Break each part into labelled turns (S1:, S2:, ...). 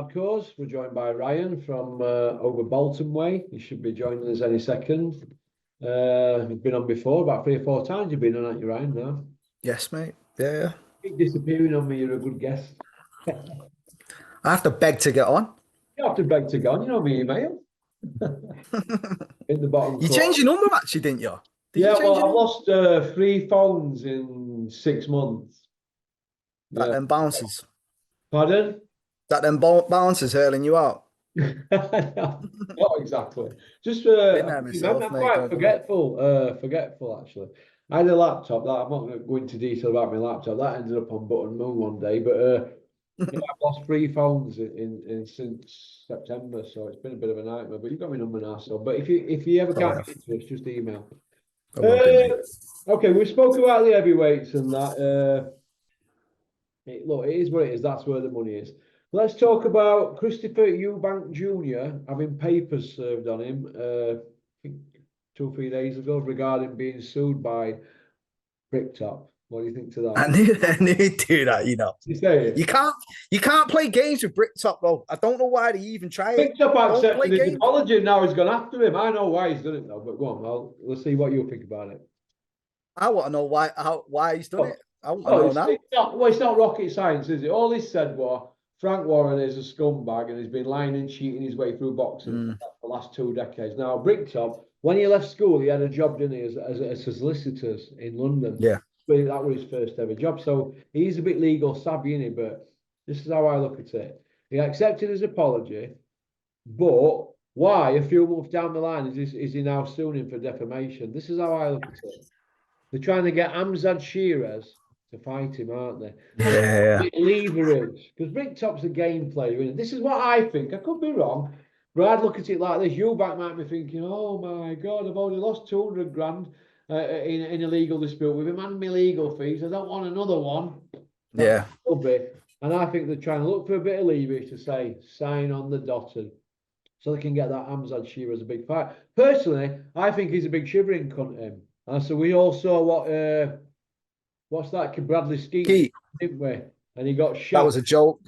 S1: Hardcores. We're joined by Ryan from over Bolton Way. He should be joining us any second. He's been on before, about 3 or 4 times you've been on, aren't you, Ryan, now?
S2: Yes, mate. Yeah.
S1: Keep disappearing on me, you're a good guest.
S2: I have to beg to get on.
S1: You have to beg to go on, you know me email. In the bottom
S2: You
S1: corner.
S2: changed your number actually, didn't you?
S1: Yeah, well, I've lost 3 phones in 6 months.
S2: That then bounces.
S1: Pardon?
S2: That then bounces hurling you out.
S1: Not exactly. Just
S2: Been there myself,
S1: I'm
S2: mate,
S1: quite forgetful actually. I had a laptop that I'm not going to go into detail about my laptop. That ended up on Button Moon one day, but yeah, I've lost 3 phones in since September, so it's been a bit of a nightmare. But you've got my number now, so but if you ever can't get into us, just email. Okay, we spoke about the heavyweights and that. Look, it is what it is. That's where the money is. Let's talk about Christopher Eubank Jr. having papers served on him, I think 2 or 3 days ago, regarding being sued by Bricktop. What do you think to that?
S2: I knew he'd do that, you know. You can't play games with Bricktop, though. I don't know why they even try it.
S1: Bricktop accepted his apology, now he's gone after him. I know why he's done it though, but go on, let's see what you think about it.
S2: I want to know why he's done it. I want to know now.
S1: It's not rocket science, is it? All he said was Frank Warren is a scumbag and he's been lying and cheating his way through boxing for the last 2 decades. Now, Bricktop, when he left school, he had a job, didn't he, as a solicitor in London.
S2: Yeah.
S1: But that was his first ever job. So he's a bit legal savvy, isn't he? But this is how I look at it. He accepted his apology, but why, a few months down the line, is he now suing him for defamation? This is how I look at it. They're trying to get Amzad Shiraz to fight him, aren't they?
S2: Yeah.
S1: Leverage. Because Bricktop's a game player, isn't it? This is what I think. I could be wrong, but I'd look at it like this. Eubank might be thinking, oh my God, I've only lost 200 grand in a legal dispute with him and my legal fees. I don't want another one.
S2: Yeah.
S1: And I think they're trying to look for a bit of leverage to say, sign on the dotted. So they can get that Amzad Shiraz a big fight. Personally, I think he's a big shivering cunt, him. And so we all saw what's that, Bradley Skeet, didn't we? And he got shot.
S2: That was a joke.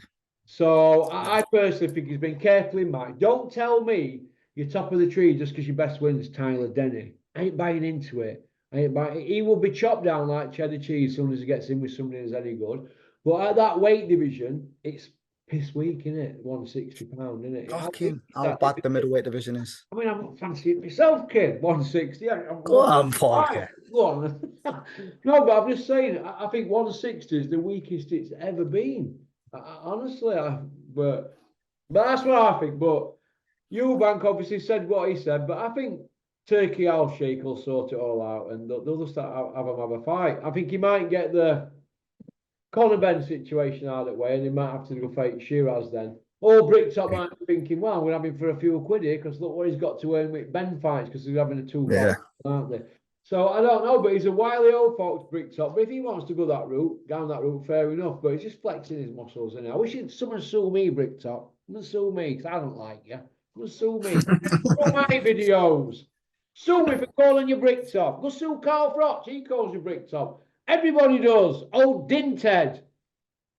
S1: So I personally think he's been carefully marked. Don't tell me you're top of the tree just because your best win is Tyler Denny. I ain't buying into it. He will be chopped down like cheddar cheese as soon as he gets in with somebody who's any good. But at that weight division, it's piss weak, isn't it? 160 pound, isn't it?
S2: Fucking how bad the middleweight division is.
S1: I mean, I'm not fancying myself, kid. 160.
S2: Go on, Parker.
S1: Go on. No, but I'm just saying, I think 160 is the weakest it's ever been. Honestly, but that's what I think. But Eubank obviously said what he said, but I think Turkey Al Sheikh will sort it all out and they'll just have a fight. I think he might get the Conor Ben situation out of the way and he might have to go fight Shiraz then. Or Bricktop might be thinking, well, we're having for a few quid here because look what he's got to earn with Ben fights because he's having a 2 fight, aren't they? So I don't know, but he's a wily old fox, Bricktop. But if he wants to go down that route, fair enough. But he's just flexing his muscles. And I wish someone sue me, Bricktop. Someone sue me because I don't like you. Someone sue me. Sue my videos. Sue me for calling you Bricktop. Go sue Carl Froch. He calls you Bricktop. Everybody does. Old Dinted.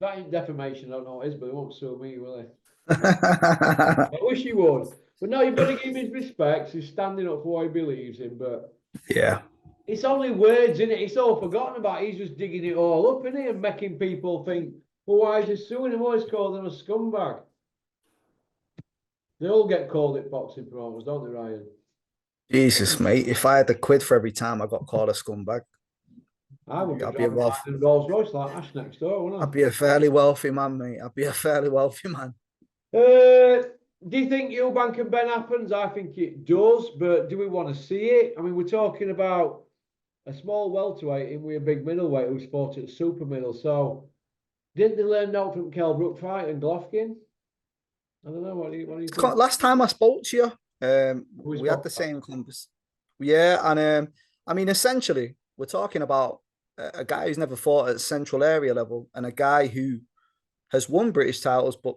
S1: That ain't defamation. I don't know what it is, but they won't sue me, will they? I wish he would. But no, you've got to give him his respects. He's standing up for what he believes in. But
S2: yeah,
S1: it's only words, isn't it? It's all forgotten about. He's just digging it all up, isn't he? And making people think, well, why is he suing him? Always called him a scumbag. They all get called it boxing promoters, don't they, Ryan?
S2: Jesus, mate. If I had a quid for every time I got called a scumbag,
S1: I would be a wealthy Rolls Royce like Ash next door, wouldn't I?
S2: I'd be a fairly wealthy man, mate. I'd be a fairly wealthy man.
S1: Do you think Eubank and Ben happens? I think it does, but do we want to see it? I mean, we're talking about a small welterweight in with a big middleweight who's fought at super middle. So, didn't they learn that from Kell Brook fight and Golovkin? I don't know. What do you think?
S2: Last time I spoke to you, we had the same conversation. Yeah, and I mean, essentially, we're talking about a guy who's never fought at central area level and a guy who has won British titles, but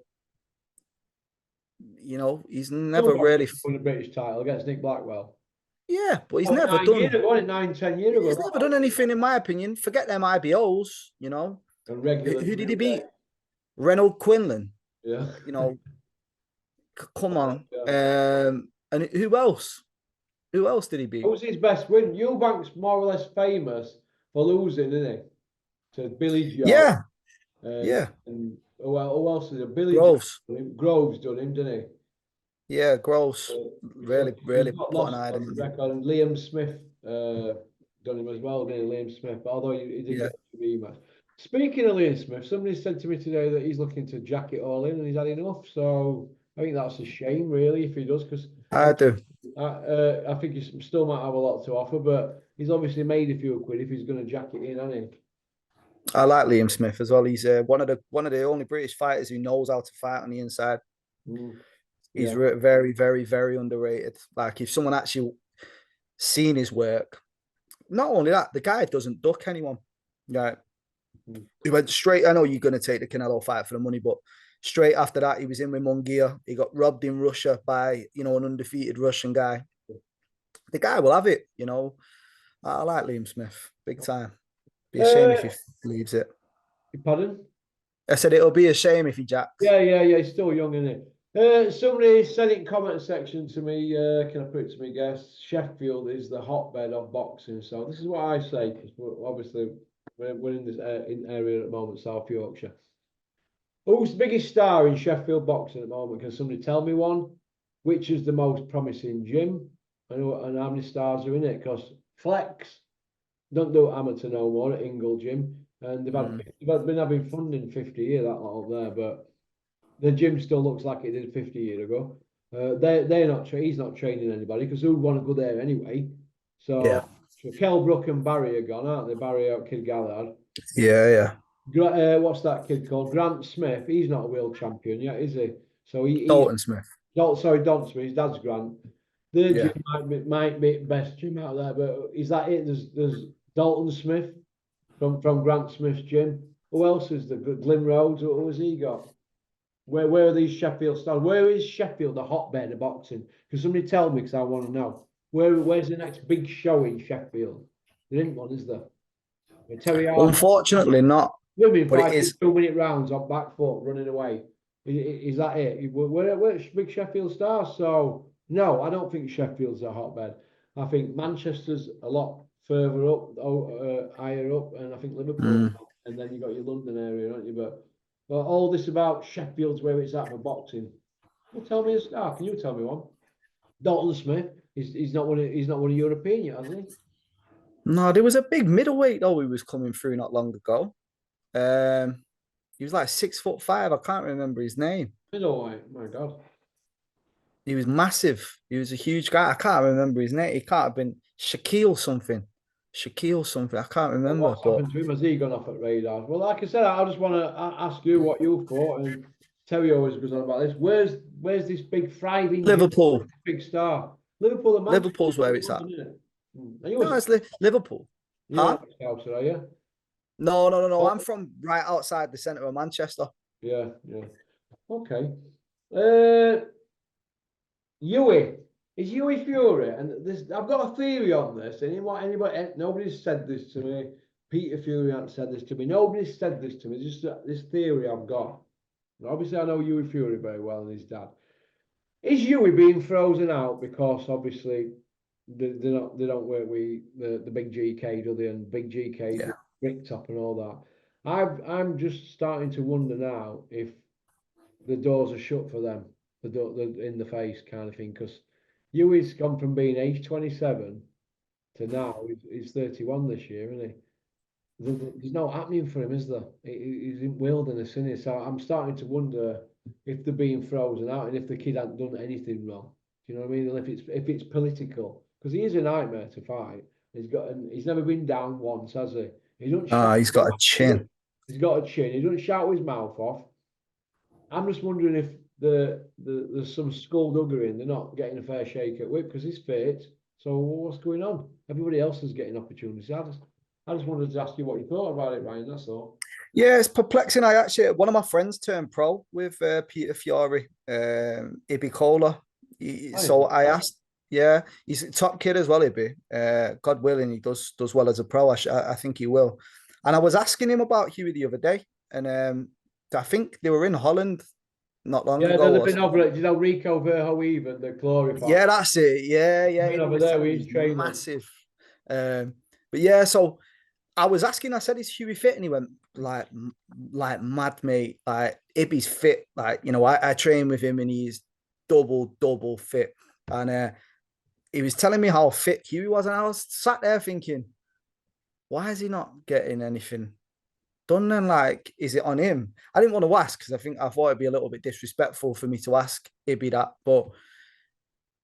S2: you know, he's never really
S1: won a British title against Nick Blackwell.
S2: Yeah, but he's never done
S1: 9-10 years ago.
S2: He's never done anything, in my opinion. Forget them IBOs, you know. Who did he beat? Reynold Quinlan.
S1: Yeah.
S2: You know, Come on.
S1: Yeah.
S2: And who else? Who else did he beat?
S1: What was his best win? Eubank's more or less famous for losing, isn't he? To Billy Joe.
S2: Yeah, yeah.
S1: And who else is it? Billy Joe.
S2: Groves.
S1: Groves done him, didn't
S2: Yeah, Groves.
S1: he?
S2: Really,
S1: He's
S2: really
S1: got
S2: put an
S1: lost
S2: eye
S1: on
S2: on him.
S1: record. And Liam Smith done him as well, didn't he? Liam Smith. Although he didn't
S2: Yeah.
S1: get the rematch. Speaking of Liam Smith, somebody said to me today that he's looking to jack it all in and he's had enough. So I think that's a shame, really, if he does, because
S2: I do.
S1: I think he still might have a lot to offer, but he's obviously made a few quid if he's going to jack it in, hasn't he?
S2: I like Liam Smith as well. He's one of the only British fighters who knows how to fight on the inside. He's very, very, very underrated. Like if someone actually seen his work, not only that, the guy doesn't duck anyone. Right. He went straight. I know you're going to take the Canelo fight for the money, but straight after that, he was in with Munguia. He got robbed in Russia by, an undefeated Russian guy. The guy will have it, I like Liam Smith, big time. Be a shame if he leaves it.
S1: Pardon?
S2: I said it'll be a shame if he jacks.
S1: Yeah. He's still young, isn't he? Somebody said in comment section to me, can I put it to me, guess? Sheffield is the hotbed of boxing. So this is what I say, because obviously we're in this area at the moment, South Yorkshire. Who's the biggest star in Sheffield boxing at the moment? Can somebody tell me one? Which is the most promising gym? And how many stars are in it? Because Flex don't do amateur no more at Ingle Gym, and they've been having funding 50 years that lot up there, but the gym still looks like it did 50 years ago. They're not he's not training anybody because who'd want to go there anyway? So Kell Brook and Barry are gone, aren't they? Barry out Kid Gallagher.
S2: Yeah.
S1: What's that kid called? Grant Smith. He's not a world champion yet, is he? So
S2: Dalton Smith.
S1: Sorry, Don Smith. His dad's Grant. The gym might be the best gym out there, but is that it? There's Dalton Smith from Grant Smith's gym. Who else is the Glim Rhodes? Who has he got? Where are these Sheffield stars? Where is Sheffield a hotbed of boxing? Because somebody tell me, because I want to know. Where's the next big show in Sheffield? There isn't one, is there? Terry
S2: Unfortunately, not.
S1: Women fighting 2-minute rounds on back foot, running away. Is that it? Where's big Sheffield stars? So no, I don't think Sheffield's a hotbed. I think Manchester's a lot further up, higher up, and I think Liverpool, and then you got your London area, don't you? But all this about Sheffield's where it's at for boxing. Well, tell me a star. Can you tell me one? Dalton Smith. He's not one of European yet, has he?
S2: No, there was a big middleweight though. He was coming through not long ago. He was like 6'5". I can't remember his name.
S1: Middleweight. My God.
S2: He was massive. He was a huge guy. I can't remember his name. He can't have been Shaquille something. I can't remember.
S1: What's happened to him? Has he gone off at radar? Well, like I said, I just want to ask you what you thought, and Terry always goes on about this. Where's this big thriving
S2: Liverpool
S1: big star? Liverpool and Manchester.
S2: Liverpool's where it's at.
S1: No,
S2: it's Liverpool.
S1: Huh? Are you?
S2: No. I'm from right outside the centre of Manchester.
S1: Yeah. Okay. Hughie. Is Hughie Fury, and I've got a theory on this, and nobody's said this to me. Peter Fury hasn't said this to me. Nobody's said this to me. Just this theory I've got. And obviously, I know Hughie Fury very well and his dad. Is Hughie being frozen out because obviously they don't work with the big GK, do they? And big GK, brick top and all that. I'm just starting to wonder now if the doors are shut for them, the in the face kind of thing, because Hughie's gone from being age 27 to now he's 31 this year, isn't he? There's no happening for him, is there? He's in wilderness, isn't he? So I'm starting to wonder if they're being frozen out and if the kid hasn't done anything wrong. Do you know what I mean? And if it's political, because he is a nightmare to fight. He's never been down once, has he?
S2: He's got a chin.
S1: He's got a chin. He doesn't shout his mouth off. I'm just wondering if there's some skullduggery and they're not getting a fair shake at whip because he's fit. So what's going on? Everybody else is getting opportunities. I just wanted to ask you what you thought about it, Ryan. That's all.
S2: Yeah, it's perplexing. One of my friends turned pro with Peter Fury, Okolie. So I asked, he's a top kid as well, God willing, he does well as a pro. I think he will. And I was asking him about Hughie the other day, and I think they were in Holland not long
S1: Yeah,
S2: ago.
S1: there's
S2: Or
S1: been
S2: something.
S1: over it. You know, Rico Verho even the glory fight.
S2: Yeah, that's it. Yeah, yeah.
S1: Been
S2: Him
S1: over
S2: was
S1: there
S2: telling
S1: with
S2: me
S1: his
S2: he's
S1: trainer.
S2: massive. But yeah, so I was asking, I said, is Hughie fit? And he went, like mad, mate. Like, Ibby's fit. Like, you know, I train with him and he's double fit. And he was telling me how fit Hughie was. And I was sat there thinking, why is he not getting anything done then? Like, is it on him? I didn't want to ask because I thought it'd be a little bit disrespectful for me to ask Ibby that. But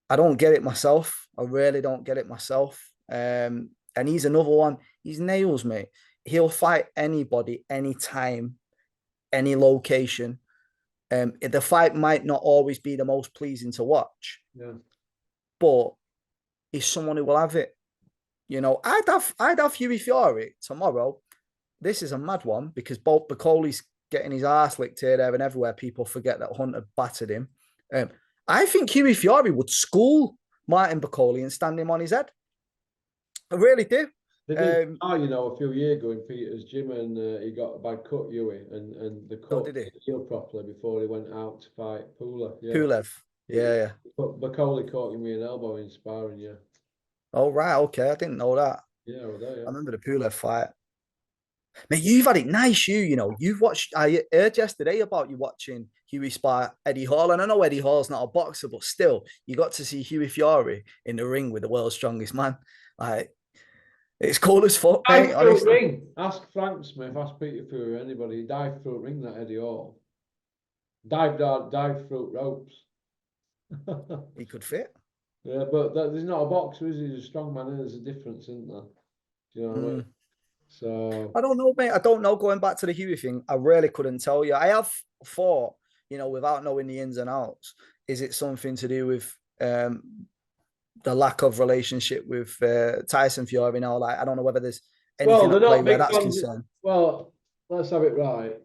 S2: I don't get it myself. I really don't get it myself. And he's another one. He's nails, mate. He'll fight anybody, anytime, any location. The fight might not always be the most pleasing to watch,
S1: Yeah.
S2: but he's someone who will have it. You know, I'd have Hughie Fury tomorrow. This is a mad one because both Okolie's getting his ass licked here, there, and everywhere. People forget that Hunter battered him. I think Hughie Fury would school Martin Okolie and stand him on his head. I really do.
S1: They did, you know, a few years ago in Peter's gym, and he got a bad cut, Hughie, and the
S2: So
S1: cut
S2: did he?
S1: healed properly before he went out to fight Pula. Yeah,
S2: Pulev. Yeah.
S1: but Bacoley caught him with an elbow in sparring. Yeah,
S2: Oh, right. Okay. I didn't know that.
S1: yeah, well, there.
S2: I
S1: Yeah.
S2: remember the Pulev fight. Mate, you've had it nice, you know. You've watched, I heard yesterday about you watching Hughie spar Eddie Hall. And I know Eddie Hall's not a boxer, but still, you got to see Hughie Fury in the ring with the world's strongest man. Like, it's cool as fuck, mate,
S1: Dive through
S2: honestly.
S1: ring. Ask Frank Smith, ask Peter Fury, anybody. He dived through ring, that Eddie Hall. Dived through ropes.
S2: He could fit.
S1: Yeah, but there's not a boxer, is he? He's a strong man, and there's a difference, isn't there? Do you know what I mean? So
S2: I don't know, mate. I don't know. Going back to the Hughie thing, I really couldn't tell you. I have thought, you know, without knowing the ins and outs, is it something to do with the lack of relationship with Tyson Fury now? Like, I don't know whether there's anything
S1: they're
S2: at play
S1: not
S2: where
S1: big
S2: that's
S1: fans.
S2: concerned.
S1: Well, let's have it right.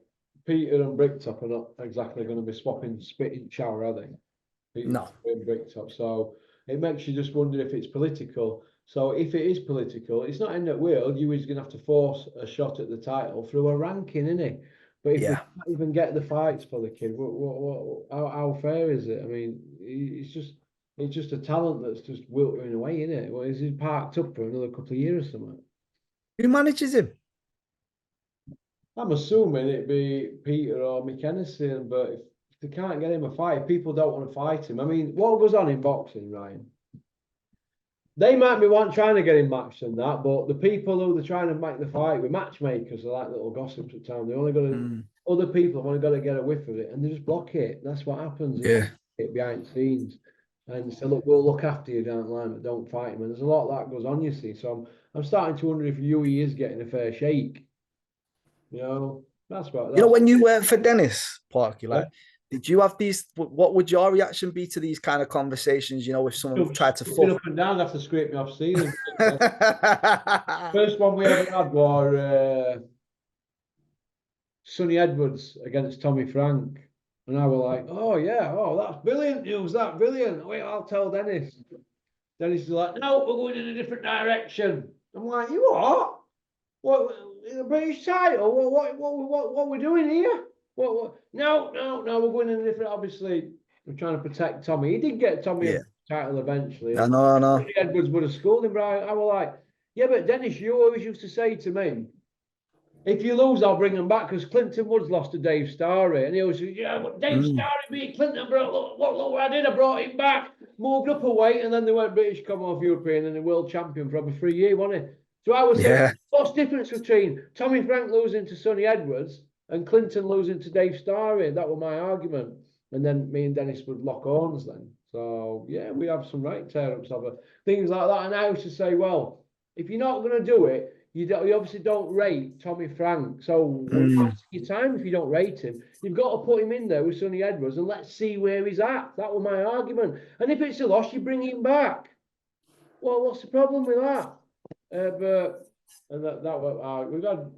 S1: Peter and Bricktop are not exactly going to be swapping spitting shower, are they? Peter
S2: No.
S1: and Bricktop. So it makes you just wonder if it's political. So if it is political, it's not in that world. You is going to have to force a shot at the title through a ranking, isn't it? But if we
S2: Yeah.
S1: can't even get the fights for the kid, how fair is it? I mean, it's just a talent that's just wilting away, isn't it? Well, is he parked up for another couple of years or something?
S2: Who manages him?
S1: I'm assuming it'd be Peter or McKenzie, but if they can't get him a fight, people don't want to fight him. I mean, what goes on in boxing, Ryan? They might be trying to get him matched and that, but the people who they're trying to make the fight with matchmakers are like little gossips at times. They only got to other people have only got to get a whiff of it, and they just block it. That's what happens.
S2: Yeah.
S1: It behind the scenes, and so look, we'll look after you down the line, but don't fight him. And there's a lot that goes on, you see. So I'm starting to wonder if Hughie is getting a fair shake. You know, that's what.
S2: You know, when you work for Dennis Parky, like, did you have these? What would your reaction be to these kind of conversations? You know, if someone tried to fuck
S1: up and down after scrape me off ceiling. First one we ever had was Sonny Edwards against Tommy Frank, and I was like, "Oh yeah, oh that's brilliant news, that brilliant." Wait, I'll tell Dennis. Dennis is like, "No, we're going in a different direction." I'm like, "You what? What? The British title? What are we doing here? What? No, we're going in a different. Obviously, we're trying to protect Tommy. He did get Tommy a title eventually.
S2: I know.
S1: Edwards would have schooled him, but I was like, yeah, but Dennis, you always used to say to me, if you lose, I'll bring him back because Clinton Woods lost to Dave Starry. And he always said, yeah, but Dave Starry beat Clinton, bro. Look what I did. I brought him back, moved up a weight, and then they went British Commonwealth European and the world champion for over 3 years, wasn't it? So I was saying, what's the difference between Tommy Frank losing to Sonny Edwards and Clinton losing to Dave Starry? That was my argument. And then me and Dennis would lock horns then. So, yeah, we have some right tear-ups of it. Things like that. And I used to say, well, if you're not going to do it, you obviously don't rate Tommy Frank. So what's your time if you don't rate him? You've got to put him in there with Sonny Edwards and let's see where he's at. That was my argument. And if it's a loss, you bring him back. Well, what's the problem with that? But and we've had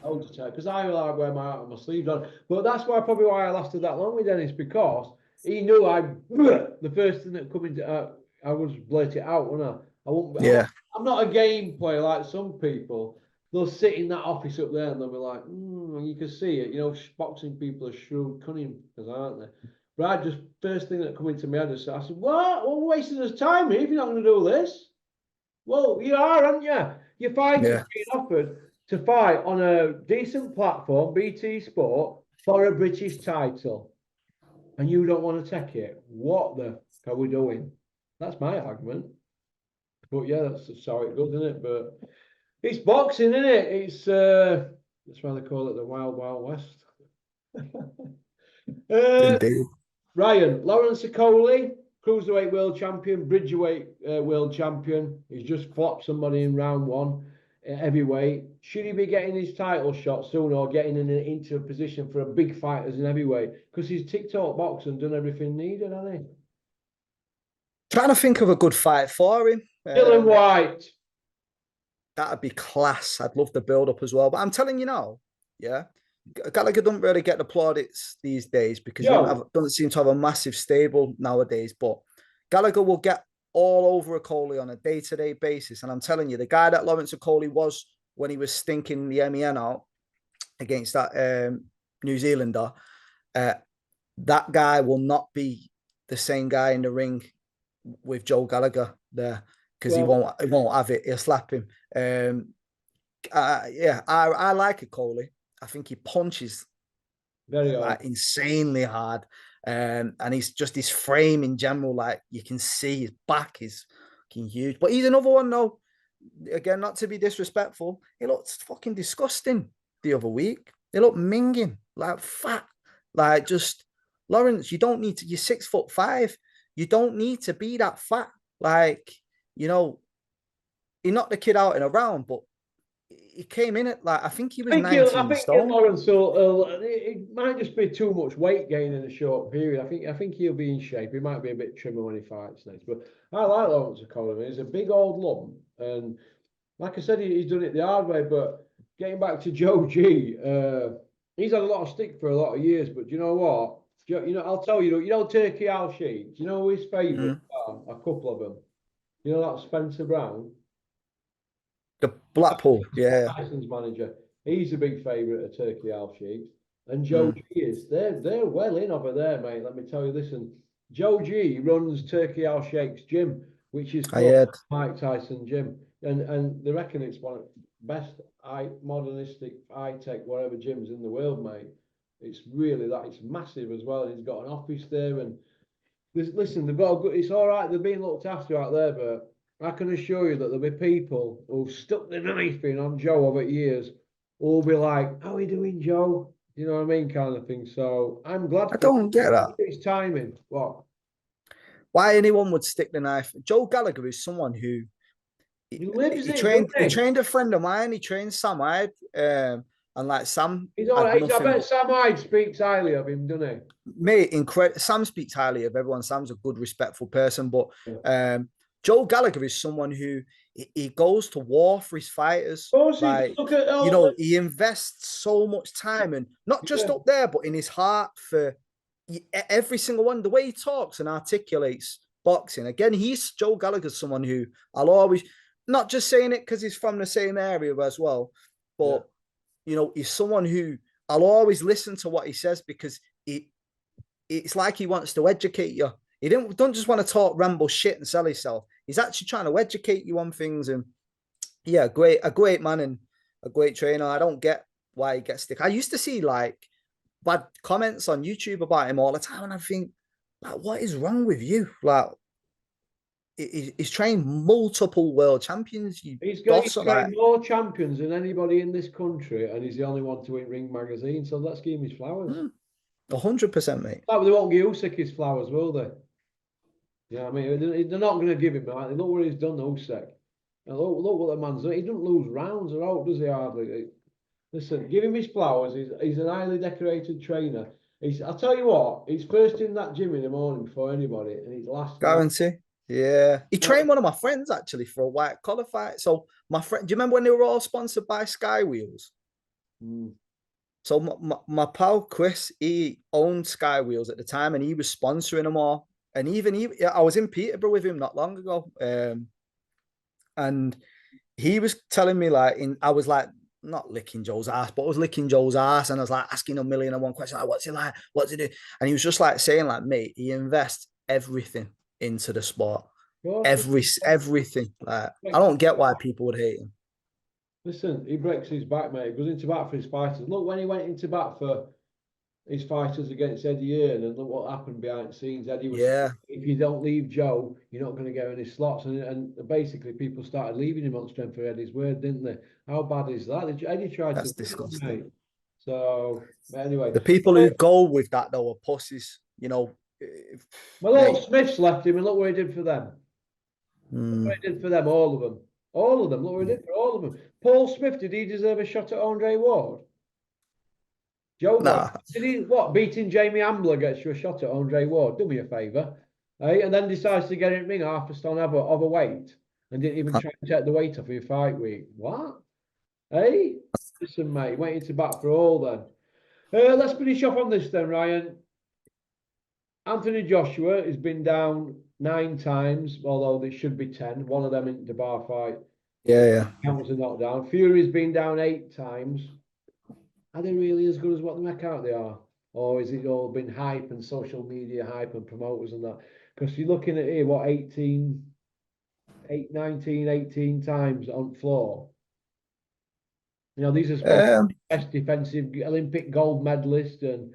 S1: loads of time because I like wear my heart on my sleeve on. But that's probably why I lasted that long with Dennis because he knew the first thing that come into I was blurt it out, wasn't I? I won't. I'm not a game player like some people. they'll sit in that office up there and they'll be like, you can see it. You know, boxing people are shrewd, cunning, aren't they? But I just, first thing that come into my head is, I said, what? We're wasting us time here if you're not going to do this. Well, you are, aren't you? Your fight is being offered to fight on a decent platform, BT Sport, for a British title. And you don't want to take it. What the are we doing? That's my argument. But yeah, that's how it goes, isn't it? But it's boxing, isn't it? It's that's why they call it the Wild Wild West.
S2: Indeed.
S1: Ryan, Lawrence Okolie, cruiserweight world champion, bridgerweight world champion. He's just flopped somebody in round one. Heavyweight. Should he be getting his title shot soon or getting into a position for a big fight as an heavyweight? Because he's ticked out box and done everything needed, hasn't he?
S2: Trying to think of a good fight for him.
S1: Dylan White.
S2: That'd be class. I'd love the build up as well. But I'm telling you now, yeah, Gallagher don't really get the plaudits these days because he doesn't seem to have a massive stable nowadays. But Gallagher will get all over Okolie on a day-to-day basis. And I'm telling you, the guy that Lawrence Okolie was when he was stinking the MEN out against that New Zealander, that guy will not be the same guy in the ring with Joe Gallagher there because he won't have it. He'll slap him. I like Okolie. I think he punches
S1: very hard,
S2: insanely hard. And he's just his frame in general, like you can see his back is fucking huge. But he's another one though. Again, not to be disrespectful, he looked fucking disgusting the other week. He looked minging, like fat, like just Lawrence. You don't need to. You're 6'5". You don't need to be that fat. Like he knocked the kid out in a round, but he came in at I think he was 19 stone.
S1: Lawrence it might just be too much weight gain in a short period. I think he'll be in shape. He might be a bit trimmer when he fights next. But I like Lawrence Okolie. He's a big old lump, and like I said, he's done it the hard way. But getting back to Joe G, he's had a lot of stick for a lot of years. But you know what? I'll tell you. Turkey Al Sheik. You know his favourite? A couple of them. You know that Spencer Brown.
S2: The Blackpool, yeah.
S1: Tyson's manager. He's a big favourite of Turkey Al Sheik. And Joe G is. They're well in over there, mate. Let me tell you this. And Joe G runs Turkey Al Sheik's gym, which is called Mike Tyson Gym. And they reckon it's one of the best modernistic, high-tech, whatever gyms in the world, mate. It's really that. It's massive as well. And he's got an office there. And listen, they've got a good, it's all right. They're being looked after out there, but I can assure you that there'll be people who've stuck the knife in on Joe over years who'll be like, how are you doing, Joe? You know what I mean? Kind of thing. So I'm glad.
S2: I don't get that.
S1: It's timing. What?
S2: Why anyone would stick the knife? Joe Gallagher is someone who he trained a friend of mine. He trained Sam Hyde. And like Sam,
S1: he's all right. I bet Sam Hyde speaks highly of him, doesn't he?
S2: Mate, incredible. Sam speaks highly of everyone. Sam's a good, respectful person, but Joe Gallagher is someone who he goes to war for his fighters. He invests so much time and not just up there, but in his heart for every single one. The way he talks and articulates boxing. Again, Joe Gallagher's someone who I'll always, not just saying it because he's from the same area as well, but he's someone who I'll always listen to what he says because it's like he wants to educate you. He don't just want to talk ramble shit and sell himself. He's actually trying to educate you on things. And yeah, a great man and a great trainer. I don't get why he gets stick. I used to see bad comments on YouTube about him all the time, and I think, what is wrong with you? He's trained multiple world champions.
S1: He's trained more champions than anybody in this country, and he's the only one to win Ring Magazine. So let's give him his flowers.
S2: 100%, mate.
S1: They won't give Usyk his flowers, will they? Yeah, I mean, they're not going to give him that. Look what he's done, Usyk. Look what the man's done. He doesn't lose rounds or out, does he, hardly? Listen, give him his flowers. He's an highly decorated trainer. I'll tell you what, he's first in that gym in the morning before anybody, and he's last.
S2: Guarantee. Yeah. He trained one of my friends, actually, for a white collar fight. So, my friend, do you remember when they were all sponsored by Sky Wheels? So, my pal Chris, he owned Sky Wheels at the time, and he was sponsoring them all. And I was in Peterborough with him not long ago. And he was telling me, I was like, not licking Joe's ass, but I was licking Joe's ass, and I was like asking a million and one question, like, what's he like? What's he do? And he was just like saying, like, mate, he invests everything into the sport. Everything. Like, I don't get why people would hate him.
S1: Listen, he breaks his back, mate. He goes into bat for his fighters. Look, when he went into bat for his fighters against Eddie Hearn, and look what happened behind the scenes. Eddie was, if you don't leave Joe, you're not going to get any slots. And basically, people started leaving him on strength for Eddie's word, didn't they? How bad is that? Eddie tried
S2: That's
S1: to
S2: disgusting.
S1: mate. So, anyway.
S2: The people who go with that, though, are pussies, you know.
S1: Well, look, Smith's left him, and look what he did for them. Look what he did for them, all of them. All of them. Look what he did for all of them. Paul Smith, did he deserve a shot at Andre Ward? Joe, did he, beating Jamie Ambler gets you a shot at Andre Ward? Do me a favour. And then decides to get in ring half a stone overweight and didn't even try to take the weight off your fight week. What? Listen, mate, waiting to bat for all then. Let's finish off on this then, Ryan. Anthony Joshua has been down 9 times, although there should be 10. One of them in the bar fight.
S2: Yeah.
S1: Counts a knockdown. Fury's been down 8 times. Are they really as good as what they make out they are? Or is it all been hype and social media hype and promoters and that? Because you're looking at here, 19, 18 times on floor. You know, these are best defensive Olympic gold medalist, and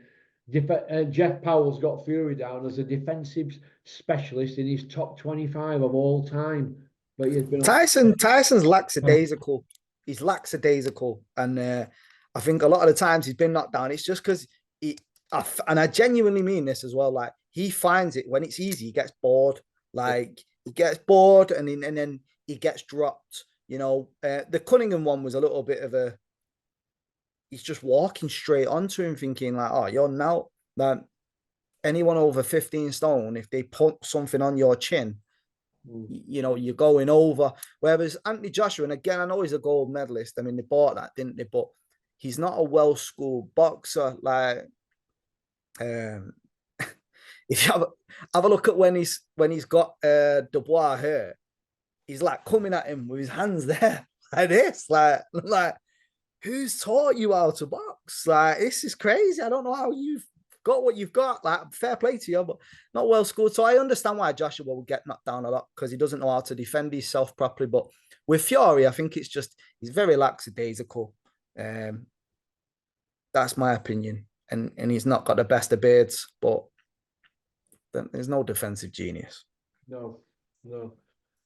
S1: Jeff Powell's got Fury down as a defensive specialist in his top 25 of all time. But he's been
S2: Tyson's lackadaisical. He's lackadaisical, and I think a lot of the times he's been knocked down. It's just because and I genuinely mean this as well. Like, he finds it when it's easy, he gets bored. Like, he gets bored, and then he gets dropped. You know, the Cunningham one was a little bit of a. He's just walking straight onto him, thinking like, "Oh, you're now like anyone over 15 stone. If they put something on your chin, you know, you're going over." Whereas Anthony Joshua, and again, I know he's a gold medalist. I mean, they bought that, didn't they? But he's not a well-schooled boxer. Like, if you have a look at when he's got Dubois here, he's like coming at him with his hands there like this, like who's taught you how to box? Like, this is crazy. I don't know how you've got what you've got. Like, fair play to you, but not well schooled. So I understand why Joshua will get knocked down a lot, because he doesn't know how to defend himself properly. But with Fury, I think it's just he's very lackadaisical. That's my opinion. And he's not got the best of beards, but there's no defensive genius.
S1: No.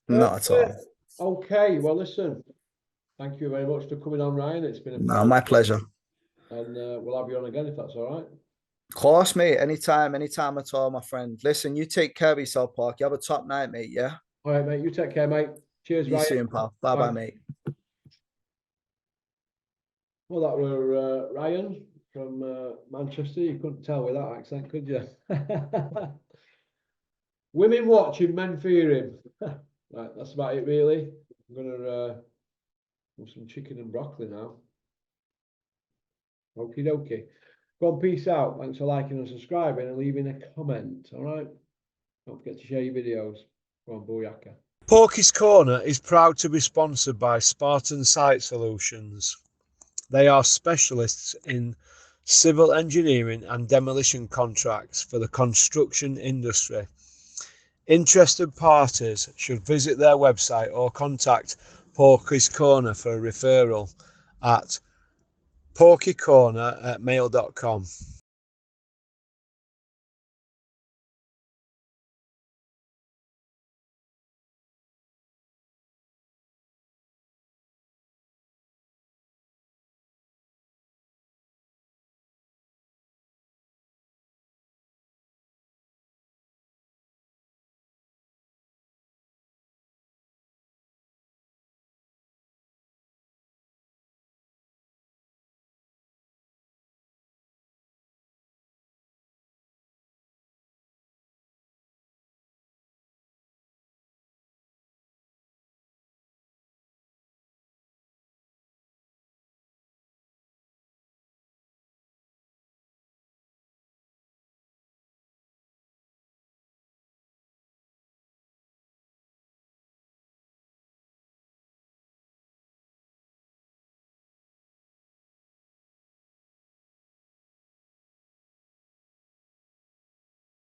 S2: Not at all.
S1: Okay, well, listen. Thank you very much for coming on, Ryan. It's been
S2: my pleasure.
S1: And we'll have you on again if that's all right.
S2: Of course, mate. Anytime at all, my friend. Listen, you take care of yourself, Park. You have a top night, mate, yeah?
S1: All right, mate. You take care, mate. Cheers, Ryan.
S2: See you soon, pal. Bye-bye, mate.
S1: Well, that were Ryan from Manchester. You couldn't tell with that accent, could you? Women watching, men fearing. Right, that's about it, really. I'm going to have some chicken and broccoli now. Okie dokie. Go on, peace out. Thanks for liking and subscribing and leaving a comment. All right. Don't forget to share your videos. Go on, booyaka. Porky's Corner is proud to be sponsored by Spartan Site Solutions. They are specialists in civil engineering and demolition contracts for the construction industry. Interested parties should visit their website or contact Porky's Corner for a referral at porkycorner@mail.com.